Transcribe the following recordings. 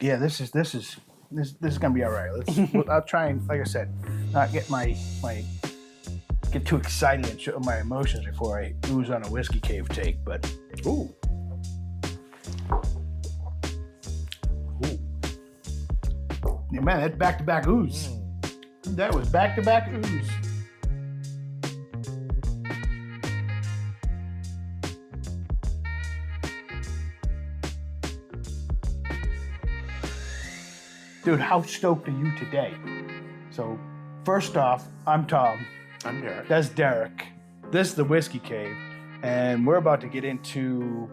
Yeah, this is gonna be all right. I'll try and, like I said, not get get too excited and show my emotions before I ooze on a whiskey cave take. But ooh. Yeah, man, that's back-to-back ooze. That was back-to-back ooze. Dude, how stoked are you today? So, first off, I'm Tom. I'm Derek. That's Derek. This is the Whiskey Cave, and we're about to get into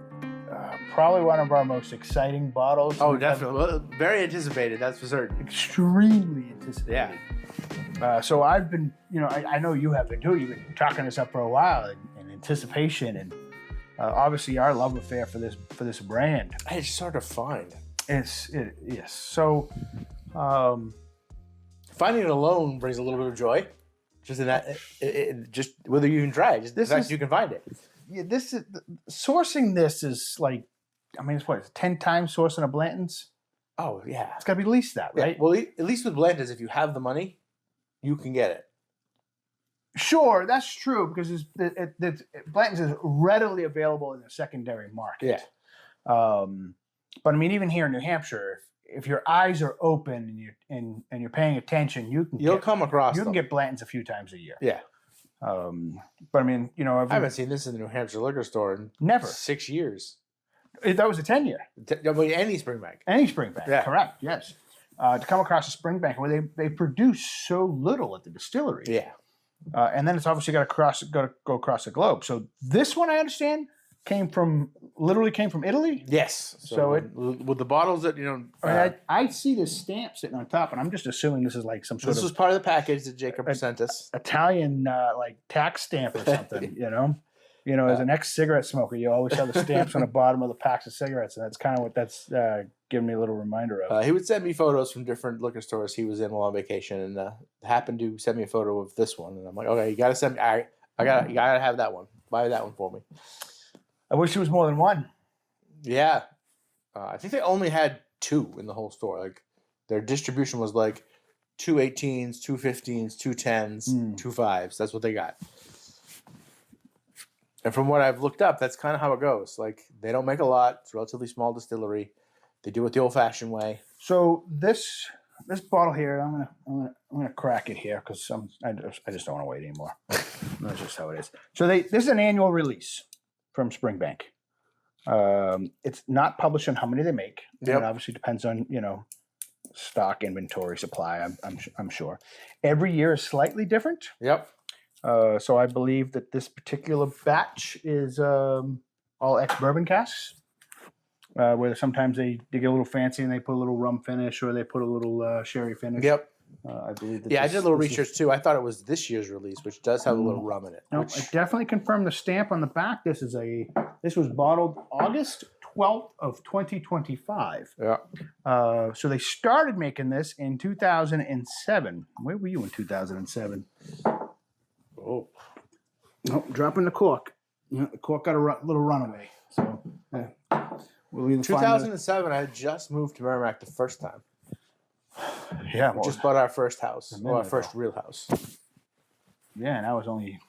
probably one of our most exciting bottles. Oh, definitely. Well, very anticipated, that's for certain. Extremely anticipated. Yeah. So I've been, I know you have been too. You've been talking this up for a while in anticipation, and obviously our love affair for this brand. It's sort of fun. Yes. So, finding it alone brings a little bit of joy. Just in that, just whether you even try, just the fact you can find it. Yeah, sourcing this is like, it's 10 times sourcing a Blanton's. Oh yeah, it's got to be at least that, right? Yeah. Well, at least with Blanton's, if you have the money, you can get it. Sure, that's true because Blanton's is readily available in the secondary market. Yeah. But even here in New Hampshire, if your eyes are open and you're paying attention, you'll come across. You can get Blanton's a few times a year. Yeah. But I haven't seen this in the New Hampshire liquor store in never 6 years. That was a 10-year. Any Springbank. Any Springbank. Yeah. Correct. Yes. To come across a Springbank where they produce so little at the distillery. Yeah. And then it's obviously got to go across the globe. So this one, I understand, literally came from Italy. Yes. So with the bottles that I see the stamp sitting on top, and I'm just assuming this is like some sort of. This was part of the package that Jacob sent us. Italian like tax stamp or something. As an ex-cigarette smoker, you always have the stamps on the bottom of the packs of cigarettes, and that's kind of what that's giving me a little reminder of. He would send me photos from different liquor stores he was in while on vacation, and happened to send me a photo of this one, and I'm like, okay, you gotta send me. You gotta have that one. Buy that one for me. I wish there was more than one. Yeah. I think they only had 2 in the whole store. Like, their distribution was like 2 18s, 2 15s, 2 10s, 2 5s. That's what they got. And from what I've looked up, that's kind of how it goes. Like, they don't make a lot. It's a relatively small distillery. They do it the old-fashioned way. So this bottle here, I'm gonna crack it here because I just don't want to wait anymore. That's just how it is. So this is an annual release from Springbank. It's not published on how many they make. Yep. It obviously depends on stock, inventory, supply. I'm sure. Every year is slightly different. Yep. So I believe that this particular batch is all ex-bourbon casks, where sometimes they get a little fancy and they put a little rum finish or they put a little sherry finish. Yep. I believe that. Yeah, I did a little research too. I thought it was this year's release, which does have a little rum in it. No, I definitely confirmed the stamp on the back. This was bottled August 12th of 2025. Yeah. So they started making this in 2007. Where were you in 2007? Oh. Nope, dropping the cork. The cork got a little runaway. So we'll either 2007, I had just moved to Merrimack the first time. Yeah, we just bought our first house, our first real house. Yeah, and I was only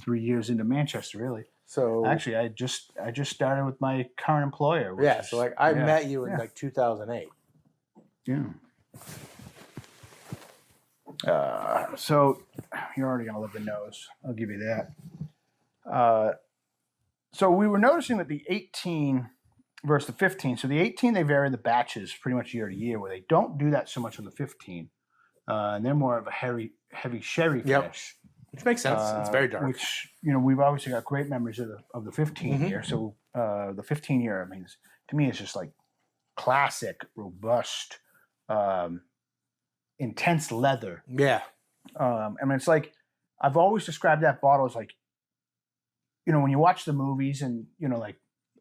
3 years into Manchester, really. So actually, I just started with my current employer. Yeah, so like I met you in like 2008. Yeah. So you're already gonna love the nose. I'll give you that. So we were noticing that the 18 versus the 15. So the 18, they vary the batches pretty much year to year, where they don't do that so much on the 15. And they're more of a heavy sherry finish. Which makes sense. It's very dark. Which, we've obviously got great memories of the 15 year. So the 15 year, to me, it's just like classic, robust, intense leather. Yeah. It's like, I've always described that bottle as like, when you watch the movies and, like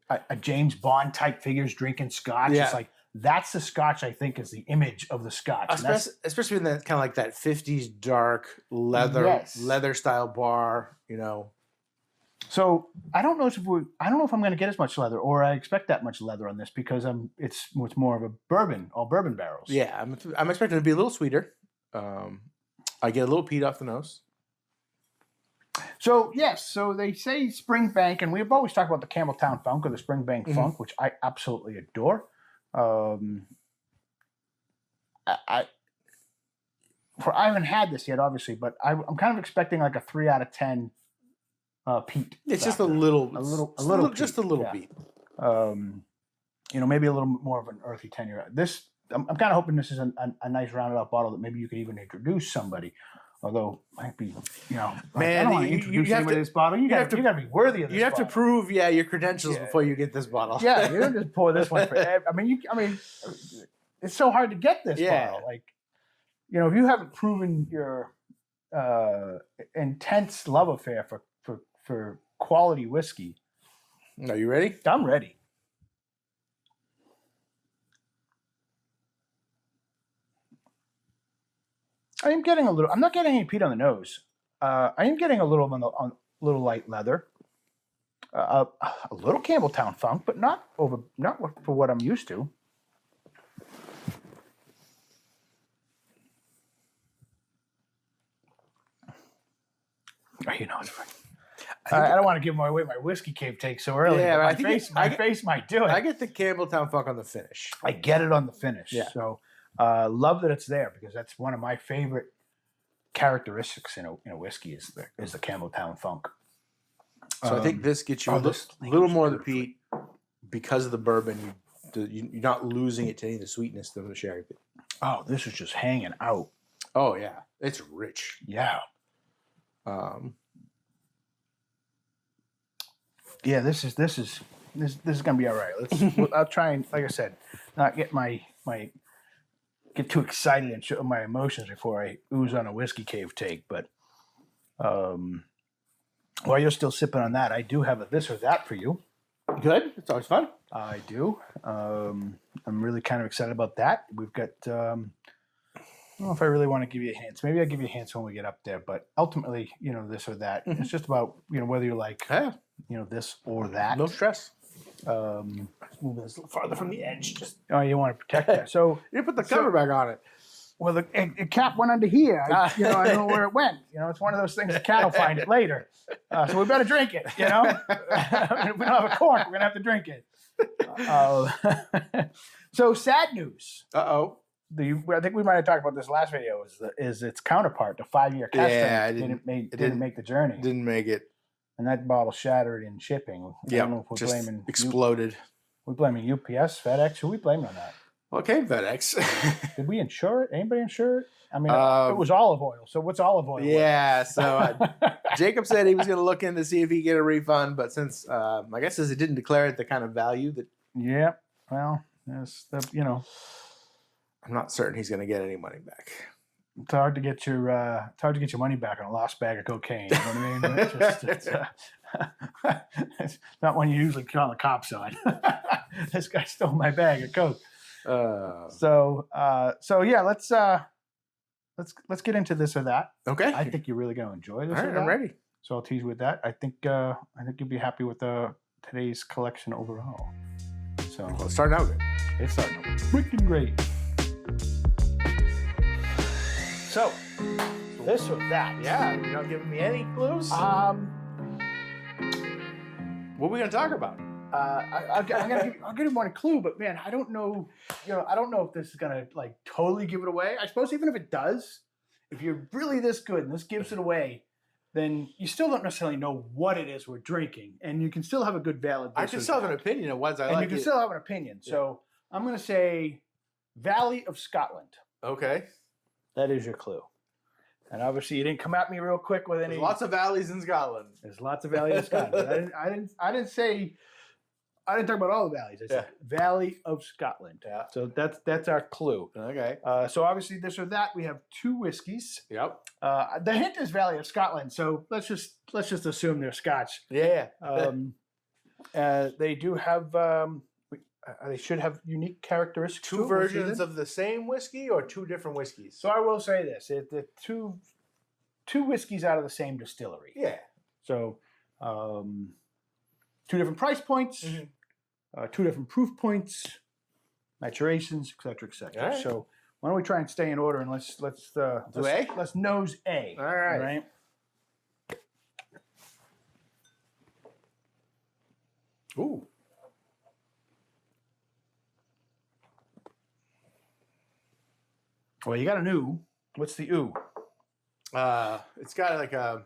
a James Bond type figures drinking Scotch, it's like, that's the Scotch, I think, is the image of the Scotch. Especially in that kind of like that 50s dark leather style bar, So I don't know if I'm going to get as much leather, or I expect that much leather on this because it's more of a bourbon, all bourbon barrels. Yeah, I'm expecting it to be a little sweeter. I get a little peat off the nose. So yes, so they say Springbank, and we've always talked about the Campbeltown Funk or the Springbank Funk, which I absolutely adore. I haven't had this yet, obviously, but I'm kind of expecting like a 3 out of 10 peat. It's factor. just a little just a little yeah. peat. Maybe a little more of an earthy tenure. This I'm kind of hoping this is a nice rounded out bottle that maybe you could even introduce somebody. Although might be, Man, I don't want to introduce anybody to this bottle. You got to be worthy of this. You have to bottle. Prove, your credentials before you get this bottle. Yeah, you don't just pour this one for. I mean, it's so hard to get this bottle. Like, if you haven't proven your intense love affair for quality whiskey. Are you ready? I'm ready. I am getting a little. I'm not getting any peat on the nose. I am getting a little on little light leather. A little Campbeltown Funk, but not for what I'm used to. It's fine. I don't want to give away my whiskey cave take so early. Yeah, my face might do it. I get the Campbelltown Funk on the finish. I get it on the finish. Yeah. So love that it's there because that's one of my favorite characteristics in a whiskey is the Campbelltown Funk. So I think this gets you a little more of the peat because of the bourbon. You're not losing it to any of the sweetness of the sherry. Oh, this is just hanging out. Oh yeah, it's rich. Yeah. Yeah, this is gonna be all right. I'll try and, like I said, not get get too excited and show my emotions before I ooze on a whiskey cave take. But while you're still sipping on that, I do have a this or that for you. Good. It's always fun. I do. I'm really kind of excited about that. We've got. I don't know if I really want to give you hints. Maybe I'll give you hints when we get up there. But ultimately, this or that. Mm-hmm. It's just about whether you like this or that. No stress. Moving this a little farther from the edge. You want to protect that. So you put the cover back on it. Well, the cap went under here. I don't know where it went. It's one of those things. The cat will find it later. So we better drink it. If we don't have a cork, we're gonna have to drink it. So sad news. Uh-oh. I think we might have talked about this last video. Is its counterpart, the 5-year cask strength, didn't make the journey. Didn't make it, and that bottle shattered in shipping. Yeah, I don't know if we're blaming exploded. We're blaming UPS, FedEx. Who are we blaming on that? Well, it came FedEx. Did we insure it? Anybody insure it? I mean, it was olive oil. So what's olive oil? Yeah. So Jacob said he was going to look in to see if he could get a refund, but since I guess it didn't declare it the kind of value that. Yeah. Well, I'm not certain he's going to get any money back. It's hard to get your money back on a lost bag of cocaine. You know what I mean? It's not one you usually call the cops on. This guy stole my bag of coke. So yeah, let's get into this or that. Okay. I think you're really going to enjoy this. All right, I'm ready. So I'll tease you with that. I think you'll be happy with today's collection overall. So it's starting out good. It's starting out freaking great. So, this or that. Yeah, you're not giving me any clues? What are we going to talk about? I'll give you one clue, but man, I don't know. I don't know if this is gonna totally give it away. I suppose even if it does, if you're really this good and this gives it away, then you still don't necessarily know what it is we're drinking, and you can still have a good valid. I can still have an opinion of what I like. And you can still have an opinion. Yeah. So I'm gonna say Valley of Scotland. Okay. That is your clue. And obviously, you didn't come at me real quick with any. There's lots of valleys in Scotland. There's lots of valleys in Scotland. I didn't talk about all the valleys. I said Valley of Scotland. Yeah. So that's our clue. Okay. So obviously, this or that, we have 2 whiskeys. Yep. The hint is Valley of Scotland. So let's just assume they're Scotch. Yeah. They do have. They should have unique characteristics. 2 versions of the same whiskey or 2 different whiskeys? So I will say this: the two whiskeys out of the same distillery. Yeah. So Two different price points, 2 different proof points, maturations, etc., etc. All right. So why don't we try and stay in order and let's nose A. All right. Right. Ooh. Well, you got an ooh. What's the ooh? It's got like a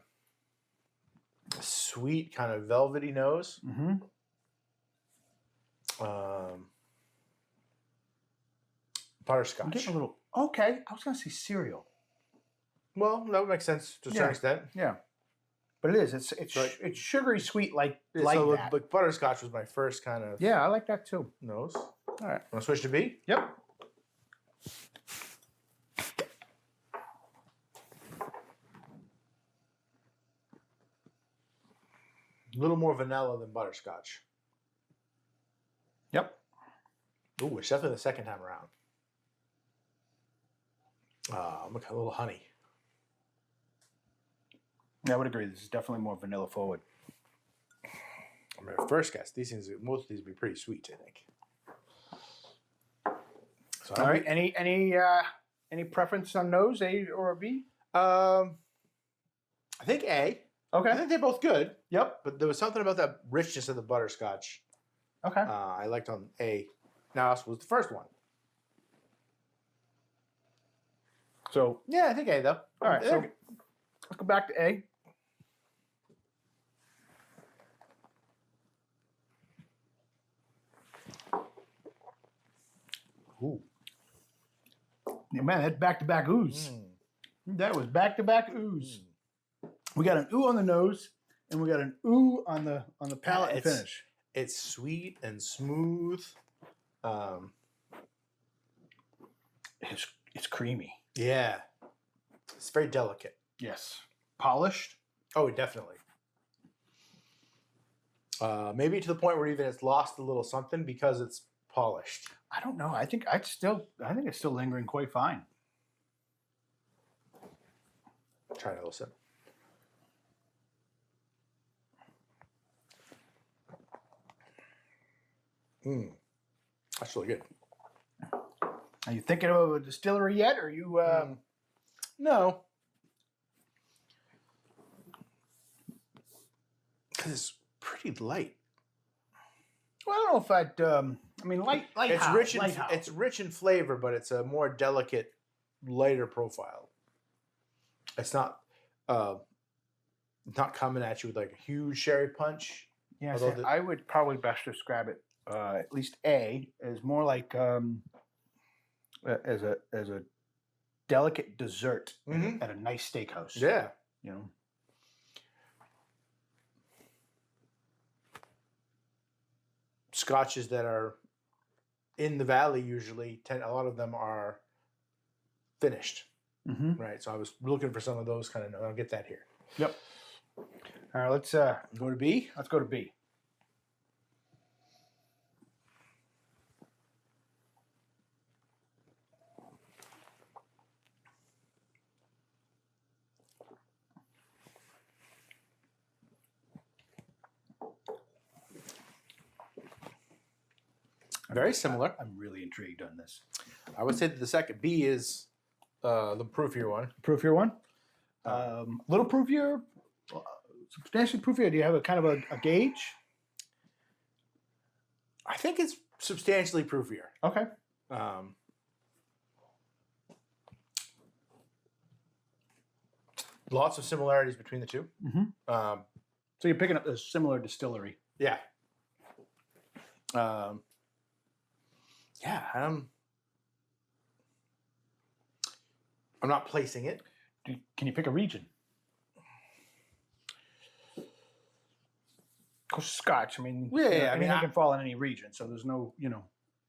sweet kind of velvety nose. Mm-hmm. Butterscotch. I'm getting a little. Okay, I was gonna say cereal. Well, that would make sense to a certain extent. Yeah, but it is. It's sugary sweet like that. Like butterscotch was my first kind of Yeah, I like that too. nose. All right. Want to switch to B? Yep. A little more vanilla than butterscotch. Yep. Ooh, it's definitely the second time around. Look, a little honey. Yeah, I would agree. This is definitely more vanilla forward. I mean, at first guess, most of these would be pretty sweet, I think. So All right. Any preference on nose, A or B? I think A. Okay. I think they're both good, Yep. but there was something about that richness of the butterscotch Okay. I liked on A. Now, this was the first one. So Yeah, I think A, though. all right. So let's go back to A. Ooh. Yeah, man, that's back-to-back ooze. That was back-to-back ooze. We got an ooh on the nose, and we got an ooh on the palate and finish. It's sweet and smooth. It's creamy. Yeah. It's very delicate. Yes. Polished. Oh, definitely. Maybe to the point where even it's lost a little something because it's polished. I don't know. I think it's still lingering quite fine. Try to listen. That's really good. Are you thinking of a distillery yet? Or are you? No. Because it's pretty light. Well, I don't know if I'd. I mean, light. It's how? rich in Light how? it's rich in flavor, but it's a more delicate, lighter profile. It's not coming at you with like a huge sherry punch. Yeah, although I would probably best describe it. At least A is more like as a delicate dessert at a nice steakhouse. Yeah. You know. Scotches that are in the valley usually a lot of them are finished, right? So I was looking for some of those kind of. I'll get that here. Yep. All right, let's Go to B. Let's go to B. Very similar. I'm really intrigued on this. I would say that the second B is the proofier one. Proofier one. Little proofier, substantially proofier. Do you have a kind of a gauge? I think it's substantially proofier. Okay. Lots of similarities between the two. So you're picking up a similar distillery. Yeah. Yeah. I'm not placing it. Can you pick a region? Of course, Scotch. I mean, Yeah, anything can fall in any region, so there's no,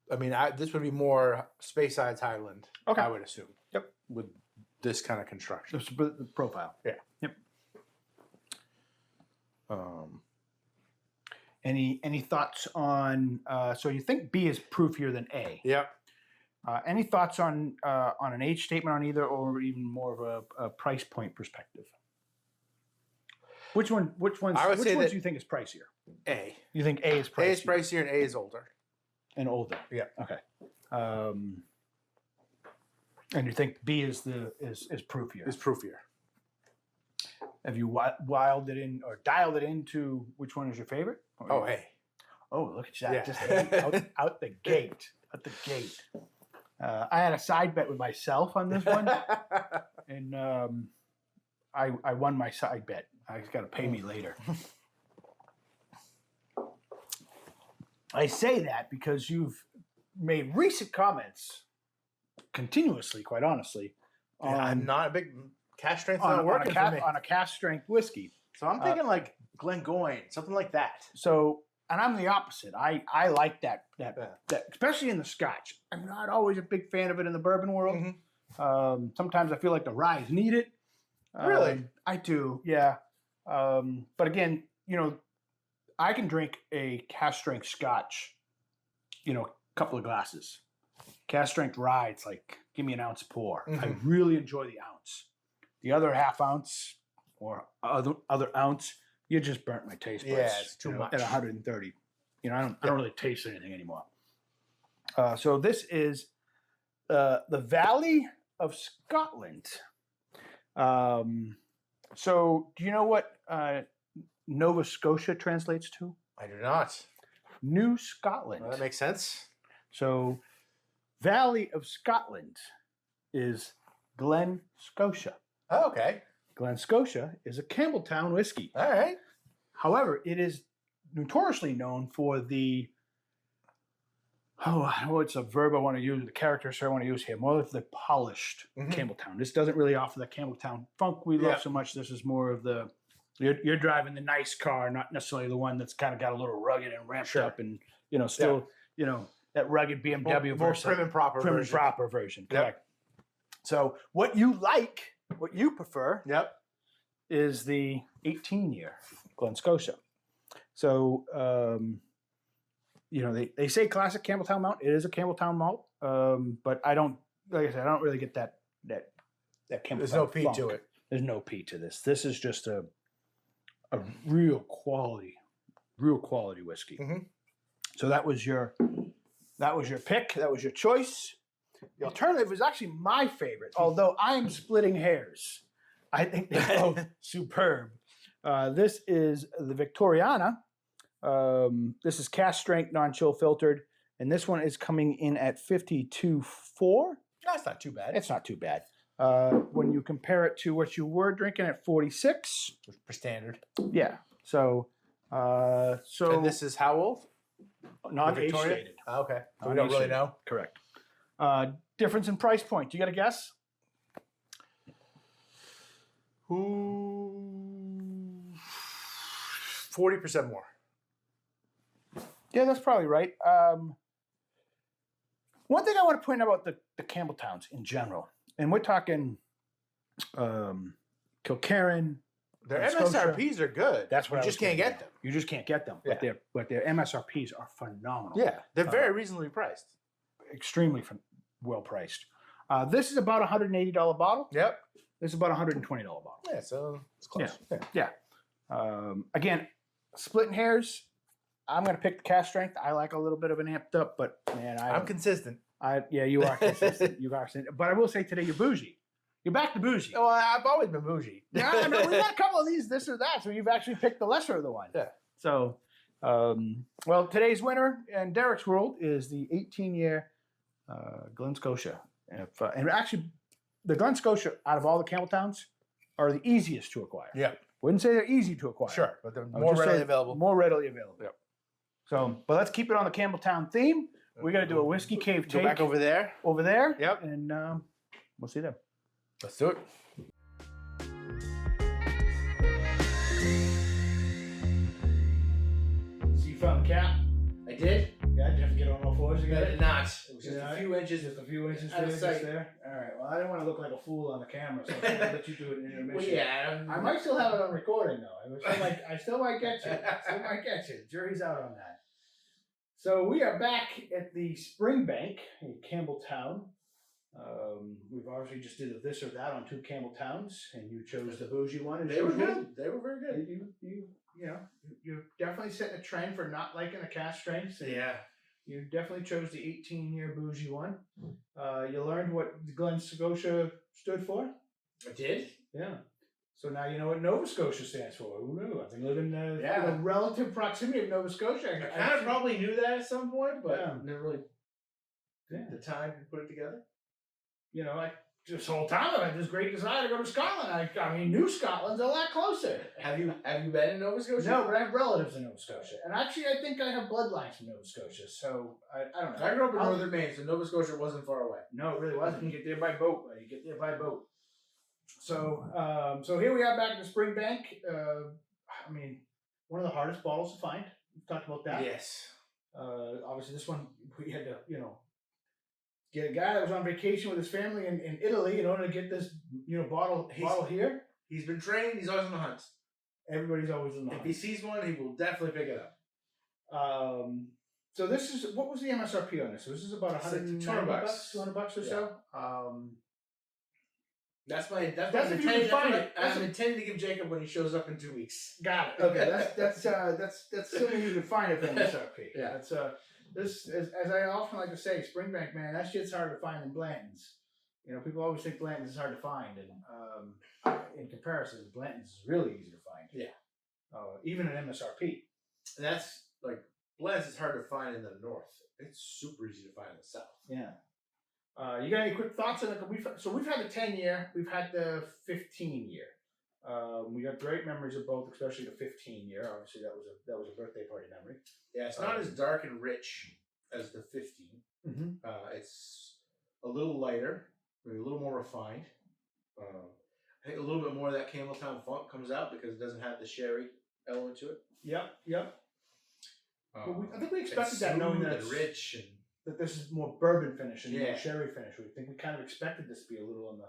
I mean, this would be more Speyside's Highland. Okay. I would assume. Yep. With this kind of construction. The profile. Yeah. Yep. Any thoughts on? So you think B is proofier than A? Yep. Any thoughts on an age statement on either, or even more of a price point perspective? Which ones? Which ones do you think is pricier? A. You think A is pricier? A is pricier and A is older. And older. Yeah. Okay. And you think B is proofier? Is proofier. Have you dialed it into which one is your favorite? Oh, A. Oh, look at that! Yeah. Just out the gate. Out the gate. I had a side bet with myself on this one, and I won my side bet. I just got to pay me later. I say that because you've made recent comments continuously, quite honestly. I'm not a big cask strength on working for me. On a cask strength whiskey. So I'm thinking like Glengoyne, something like that. So, and I'm the opposite. I like that especially in the Scotch. I'm not always a big fan of it in the bourbon world. Mm-hmm. Sometimes I feel like the ryes need it. Really? I do, yeah. But again, I can drink a cask strength Scotch, a couple of glasses. Cask strength rye, it's like, give me an ounce pour. Mm-hmm. I really enjoy the ounce. The other half ounce or other ounce, you just burnt my taste buds. Yeah, it's too much. At 130. I don't really taste anything anymore. So this is the Valley of Scotland. So do you know what Nova Scotia translates to? I do not. New Scotland. Well, that makes sense. So Valley of Scotland is Glen Scotia. Oh, okay. Glen Scotia is a Campbeltown whiskey. All right. However, it is notoriously known for it's a verb I want to use, the character I want to use here, more of the polished Campbelltown. This doesn't really offer the Campbelltown funk we love so much. This is more of the, you're driving the nice car, not necessarily the one that's kind of got a little rugged and ramped up and, that rugged BMW more version. prim and proper Prim version. and proper version, correct. So what you prefer is the 18-year Glen Scotia. So, they say classic Campbeltown malt. It is a Campbelltown malt, but I don't really get that Campbelltown. There's no P funk. to it. There's no P to this. This is just a real quality whiskey. Mm-hmm. So that was your pick. That was your choice. The alternative is actually my favorite, although I am splitting hairs. I think they're both superb. This is the Victoriana. This is cask strength, non-chill filtered, and this one is coming in at 52.4. That's not too bad. It's not too bad. When you compare it to what you were drinking at 46. For standard. Yeah. So And this is how old? Non-age stated. Oh, okay. So we don't really know. Correct. Difference in price point. You got a guess? 40% more. Yeah, that's probably right. One thing I want to point out about the Campbelltowns in general, and we're talking Kilkerran. Their MSRPs are good. That's what you just can't get them. You just can't get them. Yeah. But their MSRPs are phenomenal. Yeah, they're very reasonably priced. Extremely well priced. This is about $180 bottle. Yep. This is about $120 bottle. Yeah, so it's close. Yeah. Again, splitting hairs. I'm going to pick the cask strength. I like a little bit of an amped up, but man, I'm consistent. You are consistent. You are consistent. But I will say today you're bougie. You're back to bougie. Well, I've always been bougie. Yeah, I know. We got a couple of these, this or that. So you've actually picked the lesser of the one. Yeah. So, well, today's winner in Derek's world is the 18-year Glen Scotia. And actually, the Glen Scotia, out of all the Campbelltowns, are the easiest to acquire. Yeah. Wouldn't say they're easy to acquire. Sure, but they're more readily available. More readily available. Yep. So, but let's keep it on the Campbelltown theme. We're going to do a whiskey cave take. Go back over there. Over there. Yep. And we'll see you there. Let's do it. So you found the cap? I did. Yeah, did you have to get on all fours again? I did not. It was just a few inches. Just a few inches Out of there, sight. just there. All right. Well, I didn't want to look like a fool on the camera, so I'm gonna let you do it in intermission. Well, yeah. I might still have it on recording though. I still might get you. Jury's out on that. So we are back at the Springbank in Campbeltown. We've obviously just did a this or that on 2 Campbelltowns, and you chose the bougie one. They were good. They were very good. You're definitely setting a trend for not liking the cask strengths. Yeah. You definitely chose the 18-year bougie one. You learned what Glen Scotia stood for. I did. Yeah. So now you know what Nova Scotia stands for. Who knew? I've been living in relative proximity of Nova Scotia. I kind of probably knew that at some point, but never really took the time to put it together. You know, this whole time I had this great desire to go to Scotland. I mean, New Scotland's a lot closer. Have you been in Nova Scotia? No, but I have relatives in Nova Scotia, and actually, I think I have bloodlines from Nova Scotia. So I don't know. I grew up in northern Maine, so Nova Scotia wasn't far away. No, it really wasn't. You get there by boat. You get there by boat. So here we are back in the Springbank. I mean, one of the hardest bottles to find. We've talked about that. Yes. Obviously, this one we had to, get a guy that was on vacation with his family in Italy in order to get this, bottle here. He's been trained. He's always on the hunt. Everybody's always on the hunt. If he sees one, he will definitely pick it up. So this is, what was the MSRP on this? So this is about $100 $200 or so. That's my if you can find it. I'm intending to give Jacob when he shows up in 2 weeks. Got it. Okay, that's assuming you can find it for MSRP. Yeah. That's this as I often like to say, Springbank, man, that shit's hard to find in Blanton's. People always think Blanton's is hard to find, and in comparison, Blanton's is really easy to find. Yeah. Even at MSRP. And that's like Blanton's is hard to find in the north. It's super easy to find in the south. Yeah. You got any quick thoughts on it? We've had the 10-year, we've had the 15-year. We got great memories of both, especially the 15-year. Obviously, that was a birthday party memory. Yeah, it's not as dark and rich as the 15. Mm-hmm. It's a little lighter, maybe a little more refined. I think a little bit more of that Campbeltown funk comes out because it doesn't have the sherry element to it. Yep. I think we expected it's that, knowing that it's rich and that this is more bourbon finish and more sherry finish. We kind of expected this to be a little on the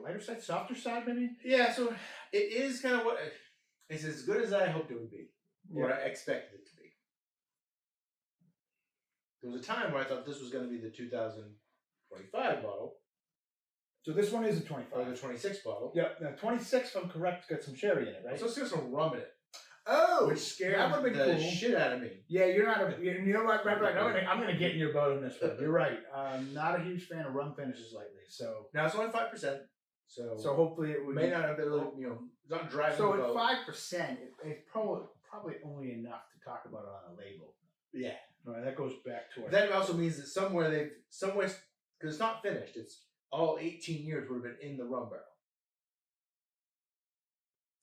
lighter side, softer side, maybe. Yeah, so it is kind of what it's as good as I hoped it would be, or I expected it to be. There was a time where I thought this was going to be the 2025 bottle. So this one is a 25. Or the 26 bottle. Yep. Now 26, if I'm correct, got some sherry in it, right? So it's got some rum in it. Oh, which scared that would be the cool. shit out of me. Yeah, you're not. You know what? I'm gonna get in your boat on this one. You're right. I'm not a huge fan of rum finishes lately. So now it's only 5%. So hopefully it would may not have been it's not driving. So the boat. at 5%, it's probably only enough to talk about it on a label. Yeah. All right, that goes back to That also means that somewhere because it's not finished. It's all 18 years would have been in the rum barrel.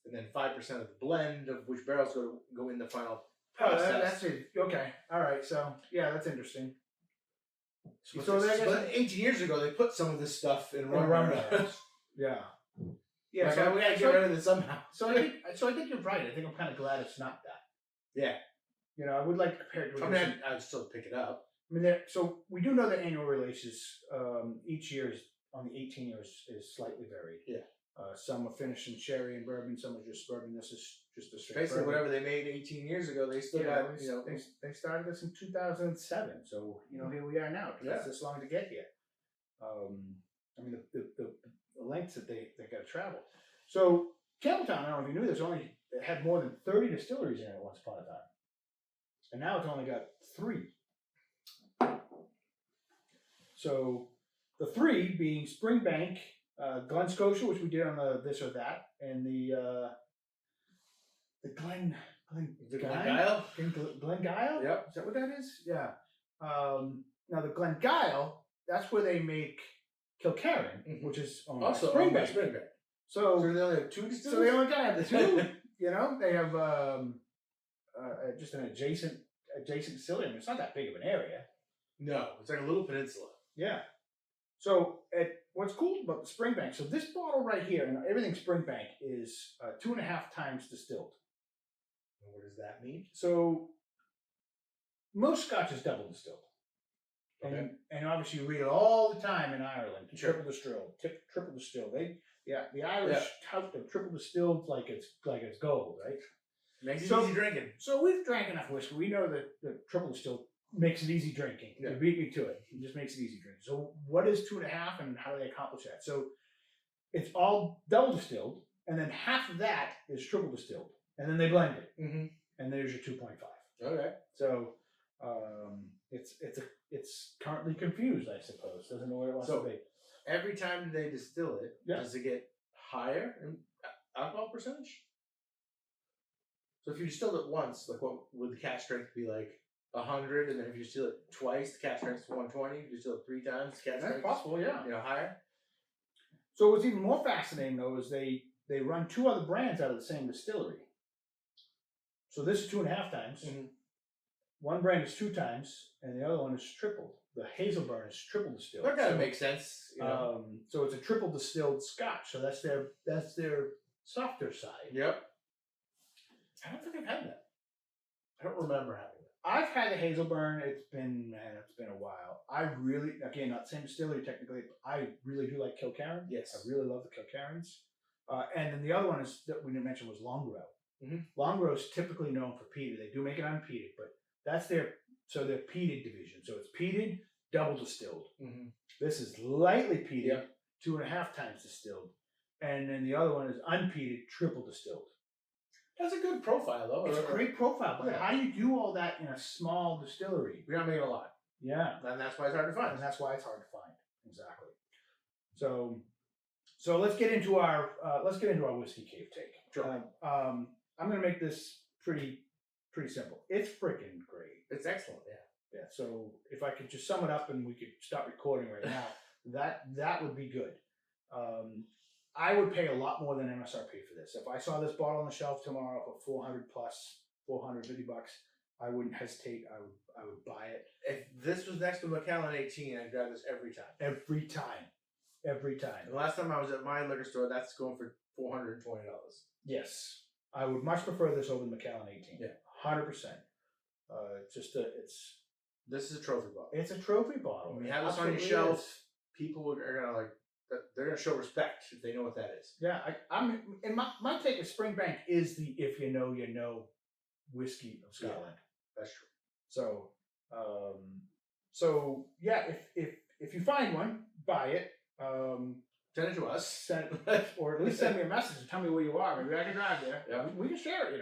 And then 5% of the blend of which barrels go in the final process. That's it. Okay. All right. So, yeah, that's interesting. But 18 years ago, they put some of this stuff in rum barrels. Yeah. Yeah, so we got to get rid of it somehow. So I think you're right. I think I'm kind of glad it's not that. Yeah. I would like to compare it to I'd still pick it up. I mean, so we do know that annual releases each year on the 18 years is slightly varied. Yeah. Some are finished in sherry and bourbon. Some are just bourbon. This is just a straight basically bourbon. whatever they made 18 years ago. They still got they started this in 2007. So here we are now. It took us this long to get here. I mean the lengths that they got to travel. So Campbelltown, I don't know if you knew this, it had more than 30 distilleries in it once upon a time, and now it's only got 3. So the 3 being Springbank, Glen Scotia, which we did on the this or that, and the Glen Guile. Yep. Is that what that is? Yeah. Now the Glen Guile, that's where they make Kilkerran, which is also Springbank. Springbank. So they only have 2 distilleries. So they only got 2. They have just an adjacent distillery. I mean, it's not that big of an area. No, it's like a little peninsula. Yeah. So what's cool about the Springbank? So this bottle right here, and everything Springbank is 2.5 times distilled. And what does that mean? So most Scotch is double distilled. Okay. And obviously you read it all the time in Ireland. Sure. Triple distilled. The Irish tout the triple distilled like it's gold, right? Makes it easy drinking. So we've drank enough whiskey. We know that the triple distilled makes it easy drinking. Yeah. You beat me to it. It just makes it easy drinking. So what is 2.5 and how do they accomplish that? So it's all double distilled, and then half of that is triple distilled, and then they blend it, and there's your 2.5. Okay. So it's currently confused, I suppose. Doesn't know where it wants to be. Every time they distill it, does it get higher in alcohol percentage? So if you distill it once, like what would the cask strength be like? 100, and then if you distill it twice, the cask strength is 120. If you distill it 3 times, the cask strength possible, yeah. Higher. So what's even more fascinating though is they run 2 other brands out of the same distillery. So this is 2.5 times. One brand is 2 times, and the other one is tripled. The Hazelburn is triple distilled. That kind of makes sense. So it's a triple distilled Scotch. So that's their softer side. Yep. I don't think I've had that. I don't remember having it. I've had the Hazelburn. It's been a while. I really, again, not the same distillery technically, but I really do like Kilkerran. Yes. I really love the Kilkerrans. And then the other one is that we didn't mention was Longrow. Longrow is typically known for peated. They do make it unpeated, but that's their peated division. So it's peated, double distilled. This is lightly peated, 2.5 times distilled, and then the other one is unpeated, triple distilled. That's a good profile, though. It's a great profile, but how do you do all that in a small distillery? We're not making a lot. Yeah, and that's why it's hard to find. And that's why it's hard to find. Exactly. So let's get into our whiskey cave take. Sure. I'm going to make this pretty simple. It's freaking great. It's excellent. Yeah. Yeah. So if I could just sum it up and we could stop recording right now, that would be good. I would pay a lot more than MSRP for this. If I saw this bottle on the shelf tomorrow for $450, I wouldn't hesitate. I would buy it. If this was next to Macallan 18, I'd grab this every time. Every time. The last time I was at my liquor store, that's going for $420. Yes, I would much prefer this over the Macallan 18. Yeah, 100%. This is a trophy bottle. It's a trophy bottle. When you have this on your shelf, people are gonna they're gonna show respect if they know what that is. Yeah, I'm. And my take is Springbank is the if you know whiskey of Scotland. Yeah, that's true. So yeah, if you find one, buy it. Send it to us, or at least send me a message and tell me where you are. Maybe I can drive there. Yeah, we can share it.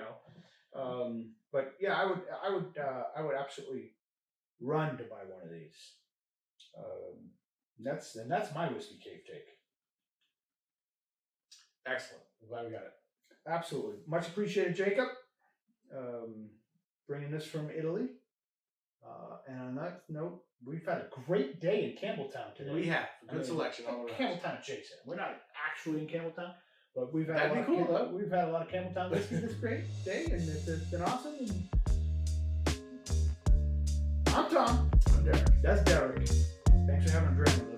But yeah, I would absolutely run to buy one of these. That's my whiskey cave take. Excellent. I'm glad we got it. Absolutely, much appreciated, Jacob. Bringing this from Italy. And on that note, we've had a great day in Campbelltown today. We have good selection. Campbelltown adjacent. We're not actually in Campbelltown, but we've had That'd be cool, we've had a lot of Campbelltown whiskey this great day, and it's been awesome. And I'm Tom. I'm Derek. That's Derek. Thanks for having a drink with us.